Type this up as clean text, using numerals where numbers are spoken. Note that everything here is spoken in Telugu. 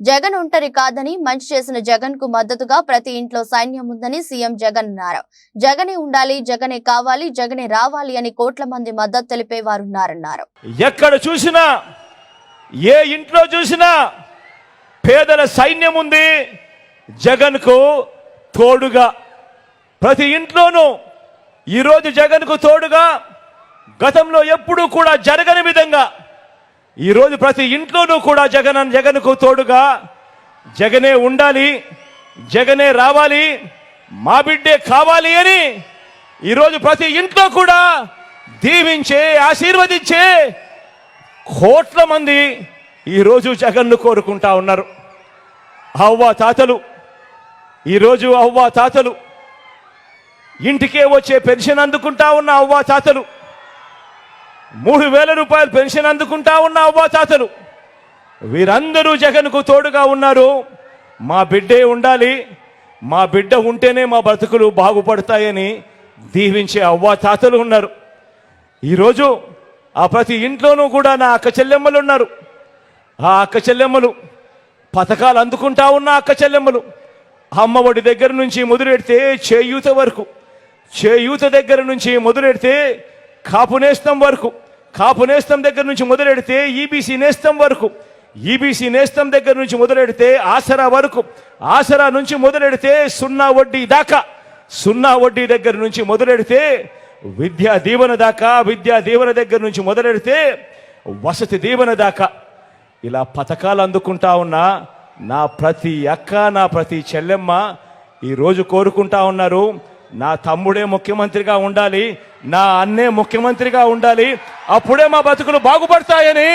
జగన్ ఒంటరి కాదని, మంచి చేసిన జగన్ కు మద్దతుగా ప్రతి ఇంట్లో సైన్యం ఉందని సీఎం జగన్ అన్నారు. జగనే ఉండాలి, జగనే కావాలి, జగనే రావాలి అని కోట్ల మంది మద్దతు తెలిపేవారున్నారన్నారు. ఎక్కడ చూసినా, ఏ ఇంట్లో చూసినా పేదల సైన్యం ఉంది. జగన్ కు తోడుగా ప్రతి ఇంట్లోనూ ఈరోజు జగన్ కు తోడుగా గతంలో ఎప్పుడూ కూడా జరగని విధంగా ఈరోజు ప్రతి ఇంట్లోనూ కూడా జగన్కు తోడుగా జగనే ఉండాలి, జగనే రావాలి, మా బిడ్డే కావాలి అని ఈరోజు ప్రతి ఇంట్లో కూడా దీవించే, ఆశీర్వదించే కోట్ల మంది ఈరోజు జగన్ను కోరుకుంటా ఉన్నారు. అవ్వ తాతలు ఈరోజు అవ్వ తాతలు ఇంటికే వచ్చే పెన్షన్ అందుకుంటా ఉన్న అవ్వ తాతలు, 3000 రూపాయలు పెన్షన్ అందుకుంటా ఉన్న అవ్వ తాతలు వీరందరూ జగన్కు తోడుగా ఉన్నారు. మా బిడ్డే ఉండాలి, మా బిడ్డ ఉంటేనే మా బతుకులు బాగుపడతాయని దీవించే అవ్వ తాతలు ఉన్నారు. ఈరోజు ఆ ప్రతి ఇంట్లోనూ కూడా నా అక్క చెల్లెమ్మలు ఉన్నారు. ఆ అక్క చెల్లెమ్మలు పథకాలు అందుకుంటా ఉన్న అక్క చెల్లెమ్మలు అమ్మఒడి దగ్గర నుంచి మొదలెడితే చేయూత వరకు, చేయూత దగ్గర నుంచి మొదలెడితే కాపు నేస్తం వరకు, కాపు నేస్తం దగ్గర నుంచి మొదలెడితే ఈబీసీ నేస్తం వరకు, ఈబీసీ నేస్తం దగ్గర నుంచి మొదలెడితే ఆసరా వరకు, ఆసరా నుంచి మొదలెడితే సున్నా వడ్డీ దాకా, సున్నా వడ్డీ దగ్గర నుంచి మొదలెడితే విద్యా దీవెన దాకా, విద్యా దీవెన దగ్గర నుంచి మొదలెడితే వసతి దీవెన దాకా ఇలా పథకాలు అందుకుంటా ఉన్నా నా ప్రతి అక్క, నా ప్రతి చెల్లెమ్మ ఈరోజు కోరుకుంటా ఉన్నారు, నా తమ్ముడే ముఖ్యమంత్రిగా ఉండాలి, నా అన్నే ముఖ్యమంత్రిగా ఉండాలి, అప్పుడే మా బతుకులు బాగుపడతాయని